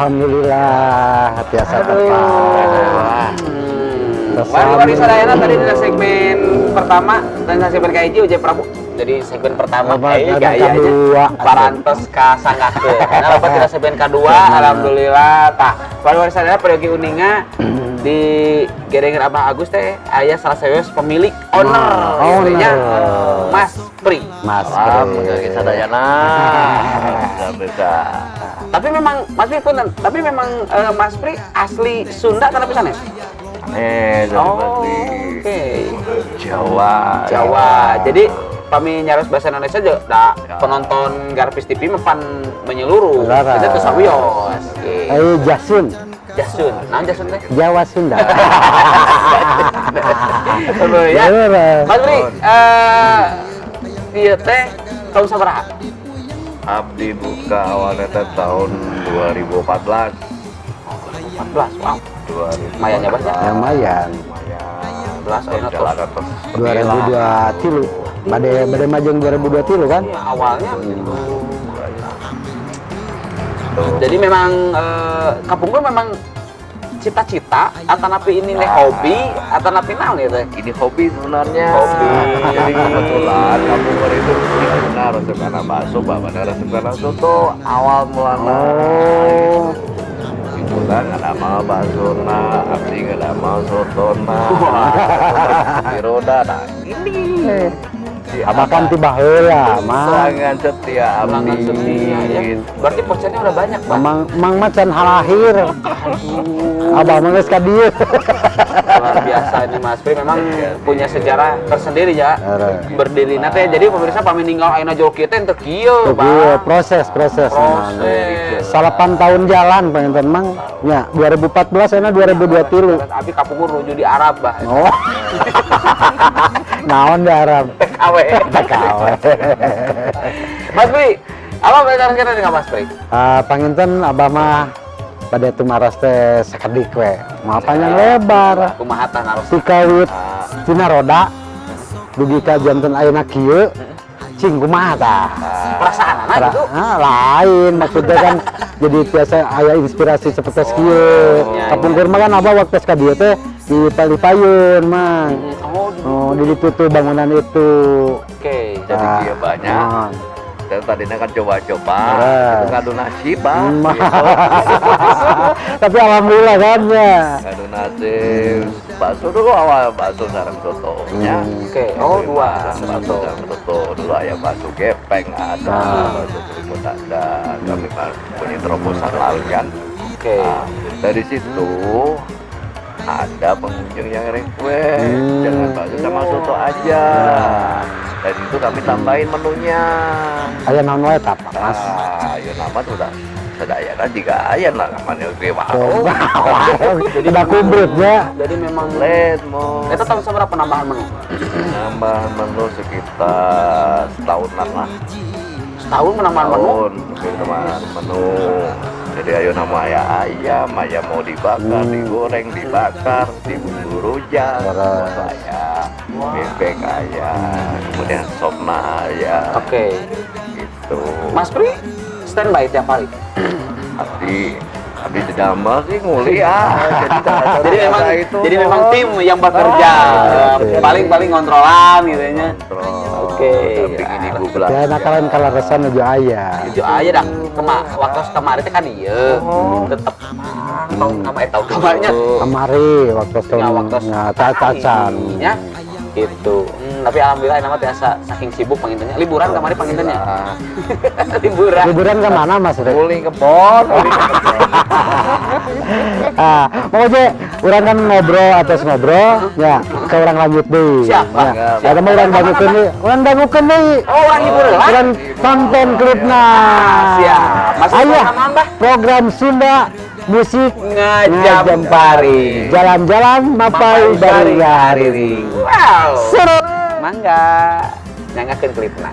Alhamdulillah biasa tepat. Mari sadayana tadi di segmen pertama dan segmen kaiji Ujay Prabu. Jadi segmen pertama gaya aja parantos ka sanggakeun. Karena lepas kita segmen kedua alhamdulillah tah. Mari sadayana pergi uninga di Gerengan Abah Agus teh aya salah satu pemilik ownernya Mas Pri. Mas Pri sadayana. Tapi memang Mas Pri punten, tapi memang Mas Pri asli Sunda tanah pisan ya? Oke. Jawa. Jadi kami nyaros bahasa Indonesia juga penonton Garpis TV mempan menyeluruh. Kita tuh sawios. Ayo Jasun. Nah Jasun teh? Jawa Sunda. Ya. Mas Pri, ieu teh tahun sabaraha? Abdi buka awalnya tahun 2014. 14, wow. Lumayan ya Bas ya? Lumayan. 2023. 2023. Bade majeng 2023 kan? Ya, awalnya. Jadi memang Kapungkur memang cita-cita atau napi ini hobi atau napi naon ya teh? Ini hobi sebenarnya. Hobi. Jadi kebetulan Kapungkur itu benar resep karena bakso, bapaknya resep karena soto awal mulanya. Kebetulan ada mal bakso abdi nggak ada mal soto di roda. Nah ini. Abah kan tiba heula, Mang. Pelanggan setia abdi. Ya. Berarti posternya udah banyak, Bang. Mang macan halahir. Abah mah geus ka dieu. Luar biasa ini Mas Pri memang punya sejarah tersendiri ya. Berdiri teh jadi pemirsa pami ninggal ayeuna jol kieu teh teu kieu, Bang. Proses. 8 tahun jalan pengen Mang. Nya 2014 ayeuna 2023. Abi Kapungkur nuju di Arab, Bah. Oh. Naon di Arab? TKW. Mas Pri, apa rencana dengan Mas Pri? Panginten abah mah pada tumaras teh sakedik we. Mau panjang lebar. Kumaha tah naros? Tikawit tina roda dugi ka janten ayeuna kieu. Cing kumaha tah? Perasaanna gitu. Lain maksudnya kan jadi biasa aya inspirasi seperti kieu. Kapungkur mah kan abah waktu ka dieu teh di Palipayun, Mang. Oh, di itu bangunan itu. Oke. Jadi dia banyak. Dan tadinya kan coba-coba, itu ngadu nasib, Bang. Tapi alhamdulillah kan ya. Ngadu nasib. Bakso dulu awal bakso sareng sotonya. Oke. Oh, dua. Bakso sareng soto. Dulu ayam bakso gepeng ada, bakso selimut ada. Kami punya terobosan lain kan. Oke. Dari situ ada pengunjung yang request jangan bakso sama soto aja, dan itu kami tambahin menunya. Aya naon wae tah, Mas? Ya nama sudah sedayana juga aya lah namanya dewa. Jadi udah kumplit ya. Jadi memang mau. Itu tahun seberapa penambahan menu? Nambah menu sekitar setahunan lah. Setahun penambahan menu? Penambahan menu. Jadi ayo nama ayam mau dibakar, digoreng, dibakar, dibumbu rujak, ayam, bebek ayam, kemudian sopna ayam. Oke. Gitu. Mas Pri standby tiap hari. Abdi sedama sih nguli ya. Jadi memang tim yang bekerja. Paling kontrolan gitu nya. Oke. Ini Google. Ya nakalan kalaresan nuju aya. Nuju aya dah. Waktu kemarin teh kan ieu. Tetep tahun kamarnya. Kamari waktu cacan. Ya. Gitu. Tapi alhamdulillah nama biasa saking sibuk pangintennya. Liburan kemarin pangintennya. Liburan ke mana Mas? Guling ke Bon. Mau aja urang kan ngobrol ya ke orang lanjut deui. Siap, ya ada mau urang bangukeun deui. Urang bangukeun deui. Oh, urang hiburan. Urang tonton klipna. Siap. Ayo program Sunda musik ngajam pari. Jalan-jalan mapai bari hariri. Wow. Seru. Mangga nyangakeun klipna.